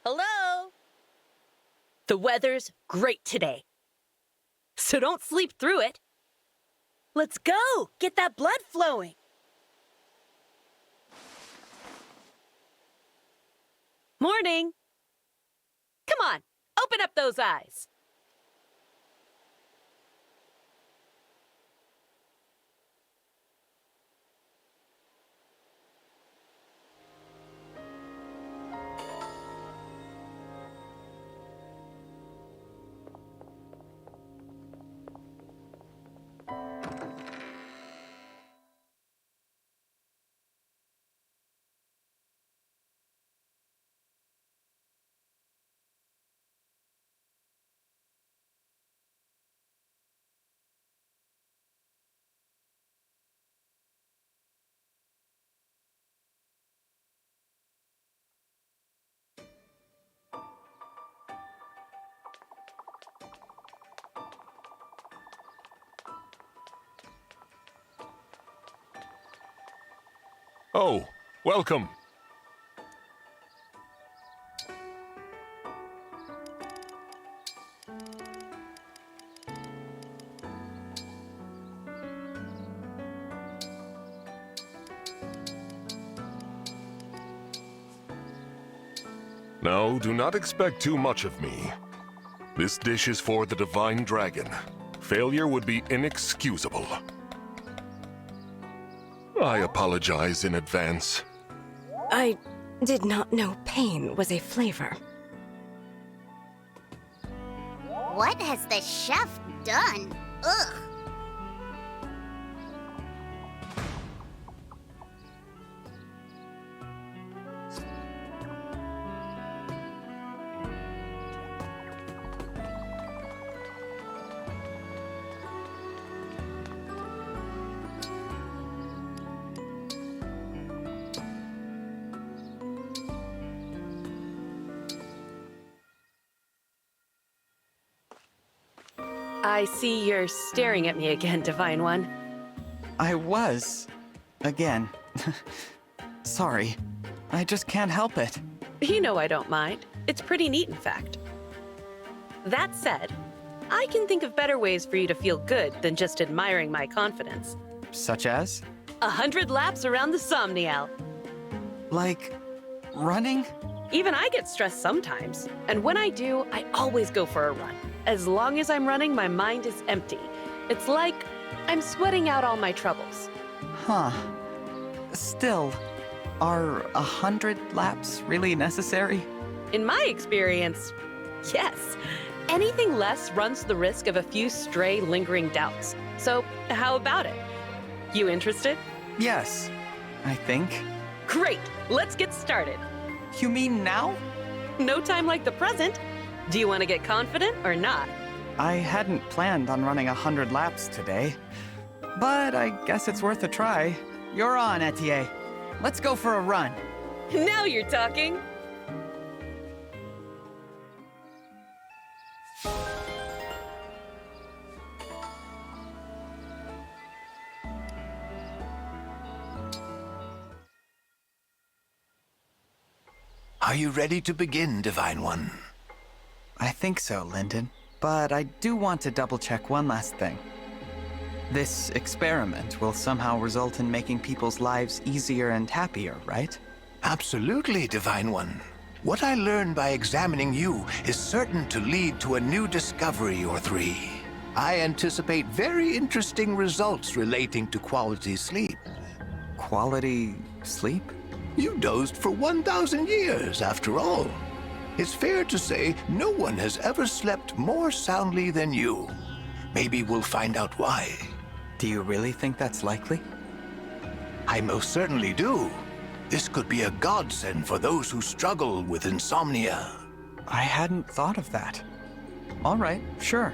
Hello? The weather's great today, so don't sleep through it. Let's go! Get that blood flowing! Morning! Come on, open up those eyes! Oh, welcome. No, do not expect too much of me. This dish is for the Divine Dragon. Failure would be inexcusable. I apologize in advance. I did not know pain was a flavor. What has the chef done? Ugh! I see you're staring at me again, Divine One. I was. Again. Sorry. I just can't help it. You know I don't mind. It's pretty neat, in fact. That said, I can think of better ways for you to feel good than just admiring my confidence. Such as? 100 laps around the Somniel. Like, running? Even I get stressed sometimes. And when I do, I always go for a run. As long as I'm running, my mind is empty. It's like I'm sweating out all my troubles. Huh. Still, are 100 laps really necessary? In my experience, yes. Anything less runs the risk of a few stray, lingering doubts. So, how about it? You interested? Yes, I think. Great! Let's get started. You mean now? No time like the present. Do you want to get confident or not? I hadn't planned on running 100 laps today. But I guess it's worth a try. You're on, Etienne. Let's go for a run. Now you're talking. Are you ready to begin, Divine One? I think so, Lyndon. But I do want to double-check one last thing. This experiment will somehow result in making people's lives easier and happier, right? Absolutely, Divine One. What I learned by examining you is certain to lead to a new discovery or three. I anticipate very interesting results relating to quality sleep. Quality sleep? You dozed for 1,000 years, after all. It's fair to say no one has ever slept more soundly than you. Maybe we'll find out why. Do you really think that's likely? I most certainly do. This could be a godsend for those who struggle with insomnia. I hadn't thought of that. All right, sure.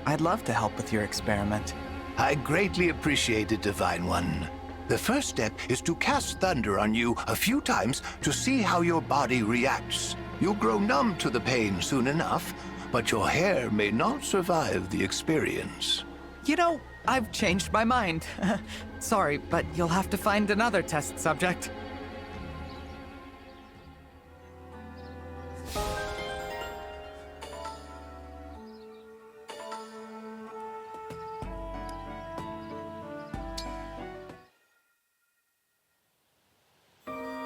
I'd love to help with your experiment. I greatly appreciate it, Divine One. The first step is to cast thunder on you a few times to see how your body reacts. You'll grow numb to the pain soon enough, but your hair may not survive the experience. You know, I've changed my mind. Sorry, but you'll have to find another test subject.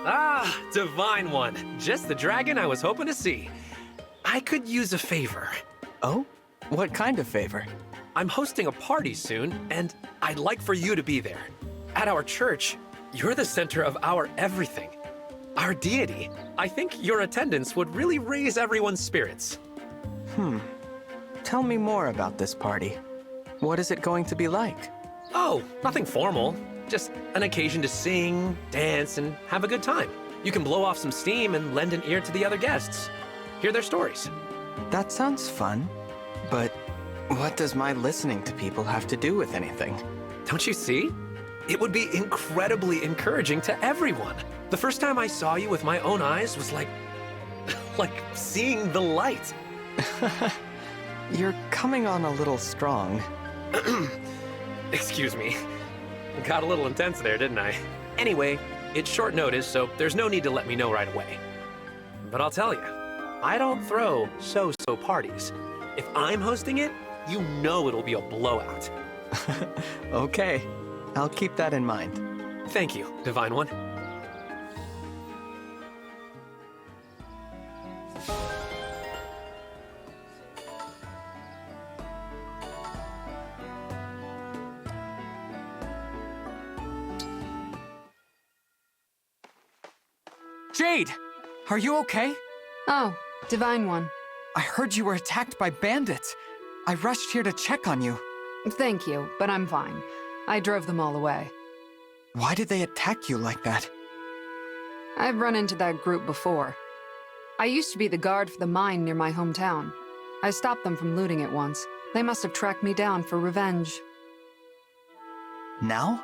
Ah, Divine One. Just the dragon I was hoping to see. I could use a favor. Oh? What kind of favor? I'm hosting a party soon, and I'd like for you to be there. At our church, you're the center of our everything. Our deity. I think your attendance would really raise everyone's spirits. Tell me more about this party. What is it going to be like? Oh, nothing formal. Just an occasion to sing, dance, and have a good time. You can blow off some steam and lend an ear to the other guests. Hear their stories. That sounds fun, but what does my listening to people have to do with anything? Don't you see? It would be incredibly encouraging to everyone. The first time I saw you with my own eyes was like seeing the light. You're coming on a little strong. Excuse me. Got a little intense there, didn't I? Anyway, it's short notice, so there's no need to let me know right away. But I'll tell you, I don't throw so-so parties. If I'm hosting it, you know it'll be a blowout. Okay, I'll keep that in mind. Thank you, Divine One. Jade! Are you okay? Oh, Divine One. I heard you were attacked by bandits. I rushed here to check on you. Thank you, but I'm fine. I drove them all away. Why did they attack you like that? I've run into that group before. I used to be the guard for the mine near my hometown. I stopped them from looting it once. They must have tracked me down for revenge. Now?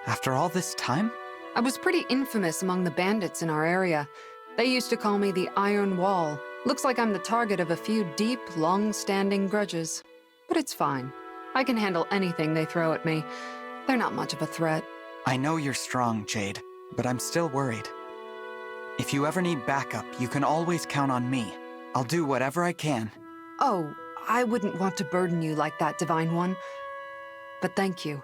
After all this time? I was pretty infamous among the bandits in our area. They used to call me the Iron Wall. Looks like I'm the target of a few deep, long-standing grudges. But it's fine. I can handle anything they throw at me. They're not much of a threat. I know you're strong, Jade, but I'm still worried. If you ever need backup, you can always count on me. I'll do whatever I can. Oh, I wouldn't want to burden you like that, Divine One. But thank you.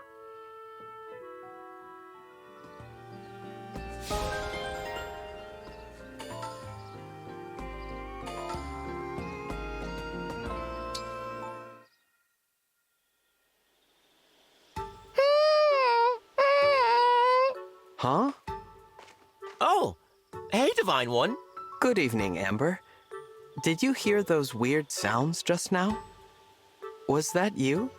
Huh? Oh, hey, Divine One. Good evening, Amber. Did you hear those weird sounds just now? Was that you?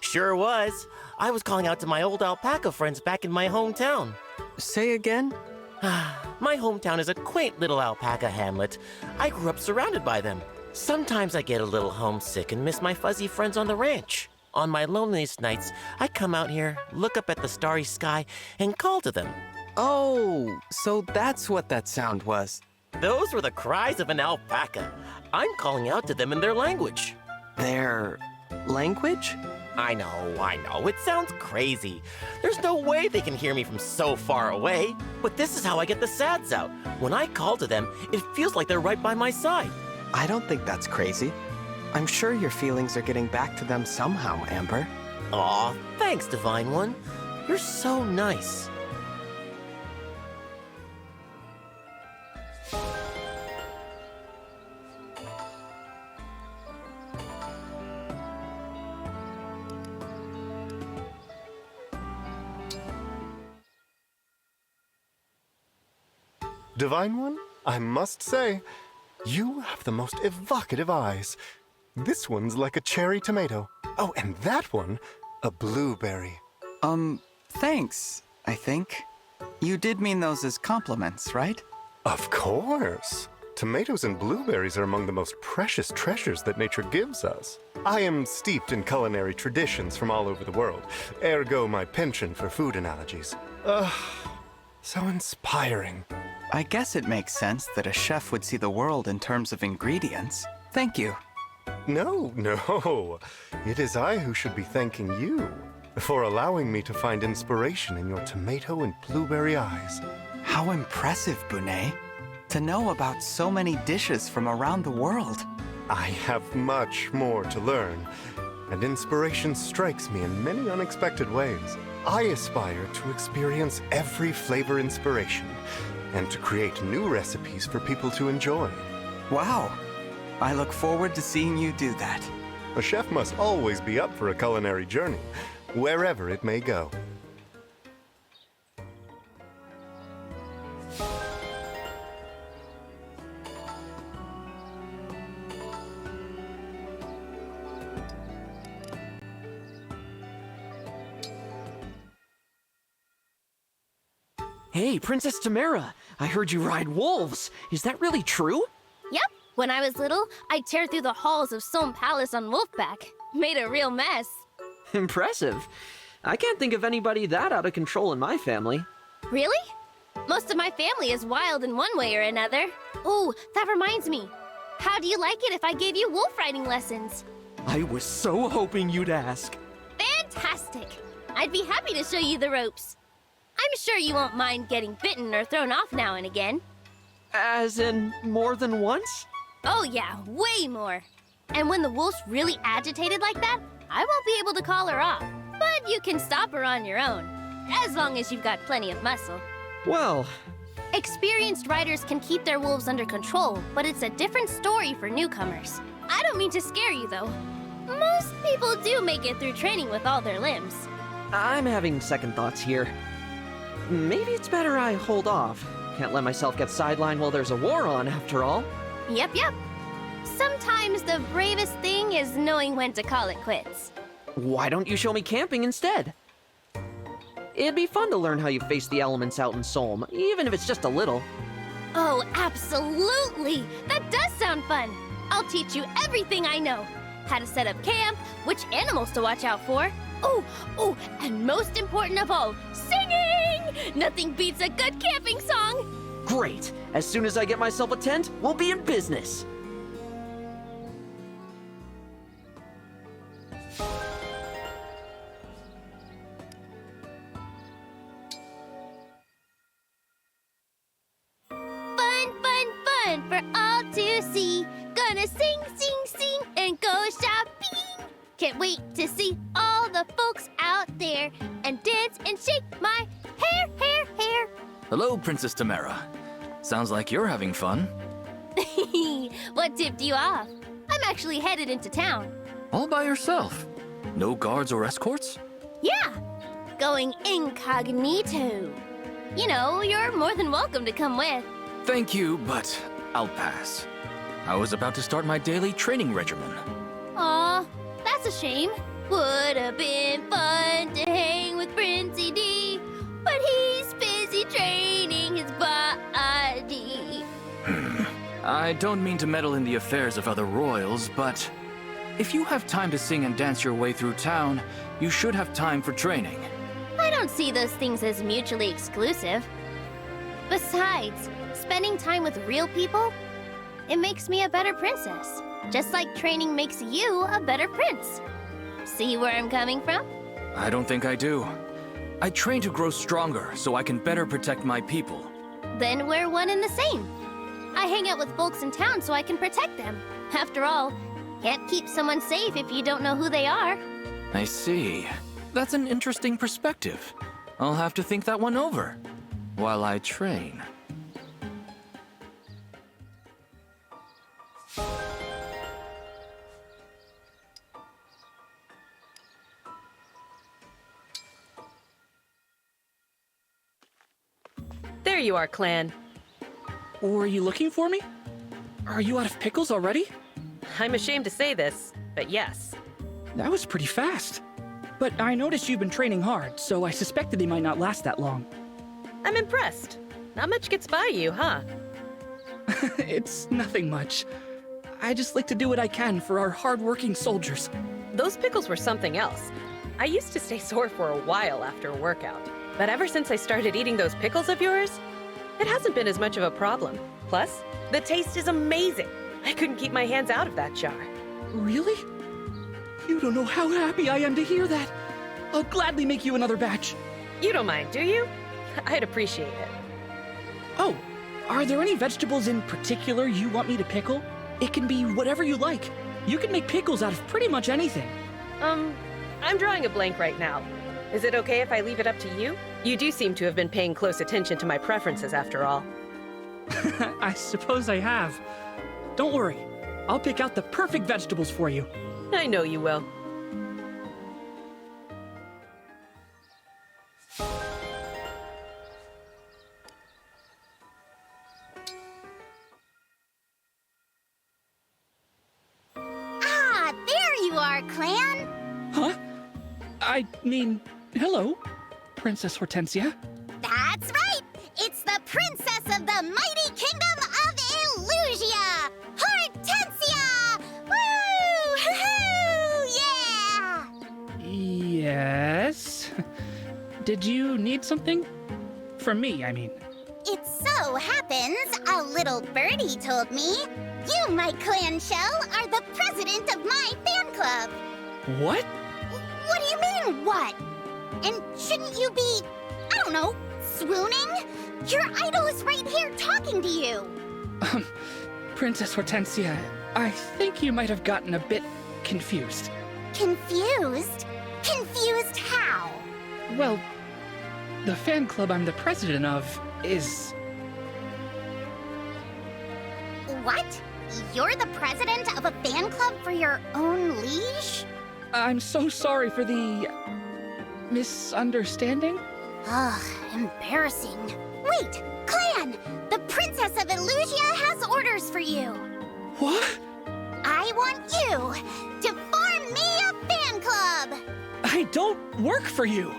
Sure was. I was calling out to my old alpaca friends back in my hometown. Say again? My hometown is a quaint little alpaca hamlet. I grew up surrounded by them. Sometimes I get a little homesick and miss my fuzzy friends on the ranch. On my loneliest nights, I come out here, look up at the starry sky, and call to them. Oh, so that's what that sound was. Those were the cries of an alpaca. I'm calling out to them in their language. Their language? I know. It sounds crazy. There's no way they can hear me from so far away. But this is how I get the sads out. When I call to them, it feels like they're right by my side. I don't think that's crazy. I'm sure your feelings are getting back to them somehow, Amber. Aw, thanks, Divine One. You're so nice. Divine One, I must say, you have the most evocative eyes. This one's like a cherry tomato. Oh, and that one, a blueberry. Thanks, I think. You did mean those as compliments, right? Of course. Tomatoes and blueberries are among the most precious treasures that nature gives us. I am steeped in culinary traditions from all over the world, ergo my penchant for food analogies. So inspiring. I guess it makes sense that a chef would see the world in terms of ingredients. Thank you. No. It is I who should be thanking you for allowing me to find inspiration in your tomato and blueberry eyes. How impressive, Bunet. To know about so many dishes from around the world. I have much more to learn, and inspiration strikes me in many unexpected ways. I aspire to experience every flavor inspiration, and to create new recipes for people to enjoy. Wow. I look forward to seeing you do that. A chef must always be up for a culinary journey, wherever it may go. Hey, Princess Tamara, I heard you ride wolves. Is that really true? Yep. When I was little, I'd tear through the halls of Somme Palace on Wolfback. Made a real mess. Impressive. I can't think of anybody that out of control in my family. Really? Most of my family is wild in one way or another. Oh, that reminds me. How do you like it if I gave you wolf riding lessons? I was so hoping you'd ask. Fantastic! I'd be happy to show you the ropes. I'm sure you won't mind getting bitten or thrown off now and again. As in, more than once? Oh yeah, way more. And when the wolf's really agitated like that, I won't be able to call her off. But you can stop her on your own, as long as you've got plenty of muscle. Well... Experienced riders can keep their wolves under control, but it's a different story for newcomers. I don't mean to scare you, though. Most people do make it through training with all their limbs. I'm having second thoughts here. Maybe it's better I hold off. Can't let myself get sidelined while there's a war on, after all. Yep. Sometimes the bravest thing is knowing when to call it quits. Why don't you show me camping instead? It'd be fun to learn how you face the elements out in Somme, even if it's just a little. Oh, absolutely! That does sound fun! I'll teach you everything I know. How to set up camp, which animals to watch out for. Oh, and most important of all, singing! Nothing beats a good camping song! Great! As soon as I get myself a tent, we'll be in business! Fun for all to see. Gonna sing, and go shopping. Can't wait to see all the folks out there and dance and shake my hair. Hello, Princess Tamara. Sounds like you're having fun. What tipped you off? I'm actually headed into town. All by yourself? No guards or escorts? Yeah, going incognito. You know, you're more than welcome to come with. Thank you, but I'll pass. I was about to start my daily training regimen. Aw, that's a shame. Would have been fun to hang with Princey D, but he's busy training his body. I don't mean to meddle in the affairs of other royals, but if you have time to sing and dance your way through town, you should have time for training. I don't see those things as mutually exclusive. Besides, spending time with real people, it makes me a better princess. Just like training makes you a better prince. See where I'm coming from? I don't think I do. I train to grow stronger so I can better protect my people. Then we're one and the same. I hang out with folks in town so I can protect them. After all, can't keep someone safe if you don't know who they are. I see. That's an interesting perspective. I'll have to think that one over while I train. There you are, Clan. Were you looking for me? Are you out of pickles already? I'm ashamed to say this, but yes. That was pretty fast. But I noticed you've been training hard, so I suspected they might not last that long. I'm impressed. Not much gets by you, huh? It's nothing much. I just like to do what I can for our hard-working soldiers. Those pickles were something else. I used to stay sore for a while after a workout. But ever since I started eating those pickles of yours, it hasn't been as much of a problem. Plus, the taste is amazing. I couldn't keep my hands out of that jar. Really? You don't know how happy I am to hear that. I'll gladly make you another batch. You don't mind, do you? I'd appreciate it. Oh, are there any vegetables in particular you want me to pickle? It can be whatever you like. You can make pickles out of pretty much anything. I'm drawing a blank right now. Is it okay if I leave it up to you? You do seem to have been paying close attention to my preferences after all. I suppose I have. Don't worry. I'll pick out the perfect vegetables for you. I know you will. Ah, there you are, Clan! Huh? I mean, hello, Princess Hortensia. That's right! It's the princess of the mighty kingdom of Elusia! Hortensia! Woo! Hoo-hoo! Yeah! Yes? Did you need something? From me, I mean. It so happens, a little birdie told me, you, my clan shell, are the president of my fan club. What? What do you mean, what? And shouldn't you be, I don't know, swooning? Your idol is right here talking to you. Princess Hortensia, I think you might have gotten a bit confused. Confused? Confused how? Well, the fan club I'm the president of is... What? You're the president of a fan club for your own liege? I'm so sorry for the... misunderstanding? Ugh, embarrassing. Wait, Clan! The Princess of Elusia has orders for you. What? I want you to form me a fan club! I don't work for you!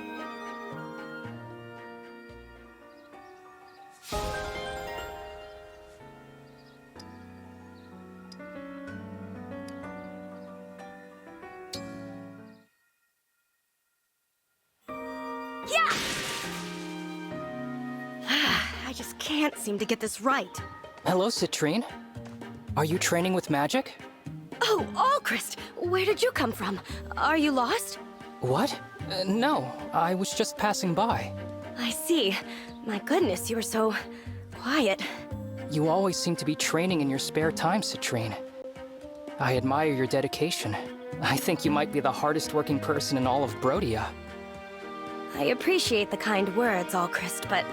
I just can't seem to get this right. Hello, Citrine. Are you training with magic? Oh, Alchrist! Where did you come from? Are you lost? What? No, I was just passing by. I see. My goodness, you were so... quiet. You always seem to be training in your spare time, Citrine. I admire your dedication. I think you might be the hardest working person in all of Brodia. I appreciate the kind words, Alchrist, but...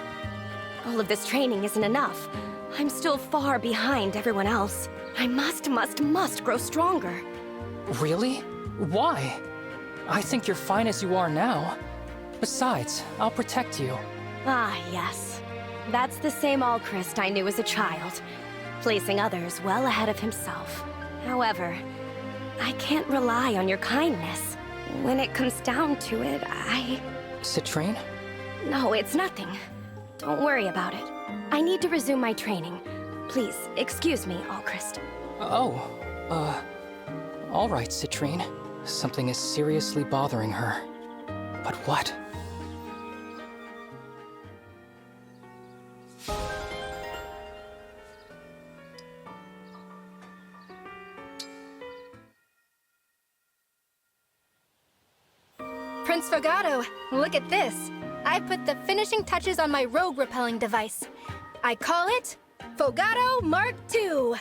all of this training isn't enough. I'm still far behind everyone else. I must grow stronger. Really? Why? I think you're fine as you are now. Besides, I'll protect you. Ah, yes. That's the same Alchrist I knew as a child, placing others well ahead of himself. However, I can't rely on your kindness. When it comes down to it, Citrine? No, it's nothing. Don't worry about it. I need to resume my training. Please, excuse me, Alchrist. All right, Citrine. Something is seriously bothering her. But what? Prince Fogado, look at this. I put the finishing touches on my rogue repelling device. I call it Fogado Mark II.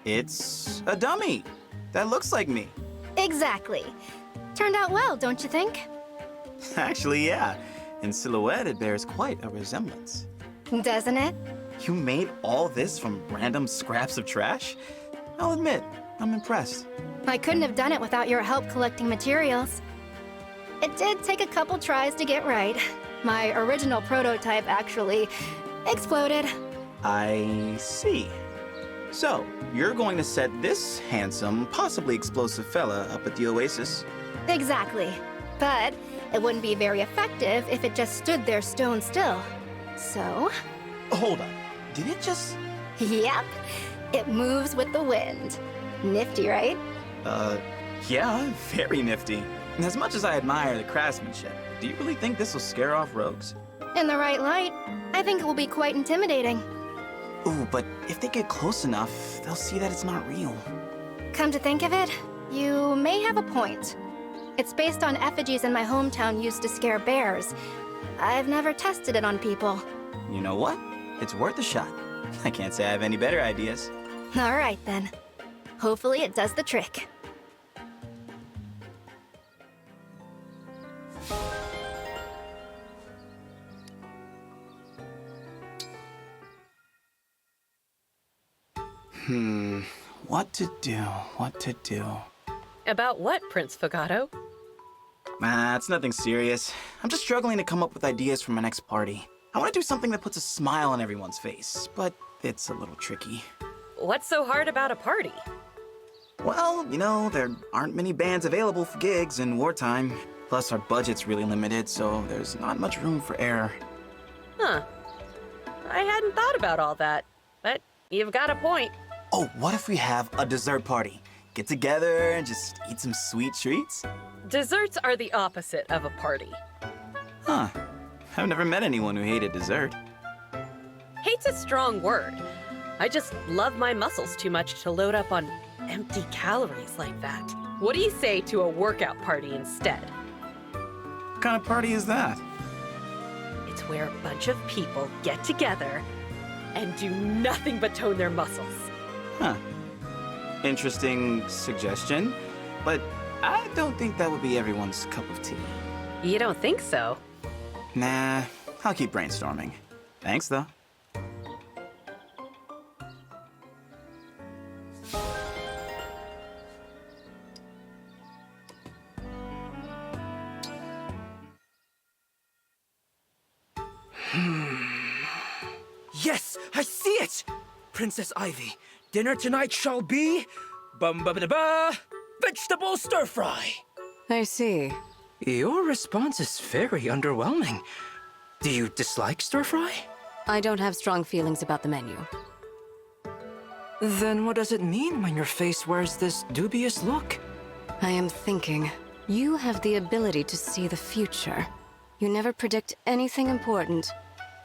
It's a dummy. That looks like me. Exactly. Turned out well, don't you think? Actually, yeah. In silhouette, it bears quite a resemblance. Doesn't it? You made all this from random scraps of trash? I'll admit, I'm impressed. I couldn't have done it without your help collecting materials. It did take a couple tries to get right. My original prototype actually exploded. I see. So, you're going to set this handsome, possibly explosive fella up at the Oasis? Exactly. But it wouldn't be very effective if it just stood there stone still. So... Hold on. Did it just... Yep. It moves with the wind. Nifty, right? Yeah, very nifty. As much as I admire the craftsmanship, do you really think this will scare off rogues? In the right light, I think it will be quite intimidating. Ooh, but if they get close enough, they'll see that it's not real. Come to think of it, you may have a point. It's based on effigies in my hometown used to scare bears. I've never tested it on people. You know what? It's worth a shot. I can't say I have any better ideas. All right, then. Hopefully it does the trick. What to do? About what, Prince Fogato? It's nothing serious. I'm just struggling to come up with ideas for my next party. I want to do something that puts a smile on everyone's face, but it's a little tricky. What's so hard about a party? Well, you know, there aren't many bands available for gigs in wartime. Plus, our budget's really limited, so there's not much room for error. Huh. I hadn't thought about all that, but you've got a point. Oh, what if we have a dessert party? Get together and just eat some sweet treats? Desserts are the opposite of a party. Huh. I've never met anyone who hated dessert. Hate's a strong word. I just love my muscles too much to load up on empty calories like that. What do you say to a workout party instead? What kind of party is that? It's where a bunch of people get together and do nothing but tone their muscles. Huh. Interesting suggestion, but I don't think that would be everyone's cup of tea. You don't think so? Nah, I'll keep brainstorming. Thanks, though. Yes, I see it! Princess Ivy, dinner tonight shall be... bum-ba-ba-da-ba... vegetable stir-fry. I see. Your response is very underwhelming. Do you dislike stir-fry? I don't have strong feelings about the menu. Then what does it mean when your face wears this dubious look? I am thinking. You have the ability to see the future. You never predict anything important,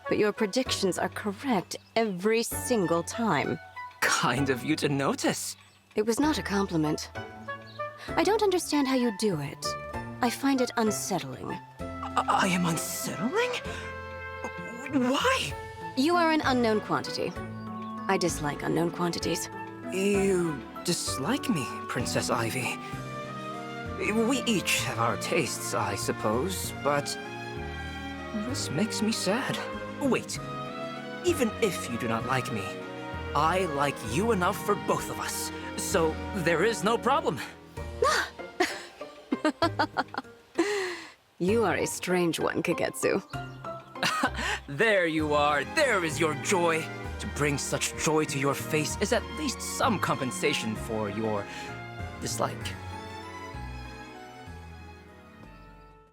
but your predictions are correct every single time. Kind of you to notice. It was not a compliment. I don't understand how you do it. I find it unsettling. I am unsettling? Why? You are an unknown quantity. I dislike unknown quantities. You dislike me, Princess Ivy. We each have our tastes, I suppose, but this makes me sad. Wait, even if you do not like me, I like you enough for both of us, so there is no problem. You are a strange one, Kagetsu. There you are, there is your joy. To bring such joy to your face is at least some compensation for your dislike.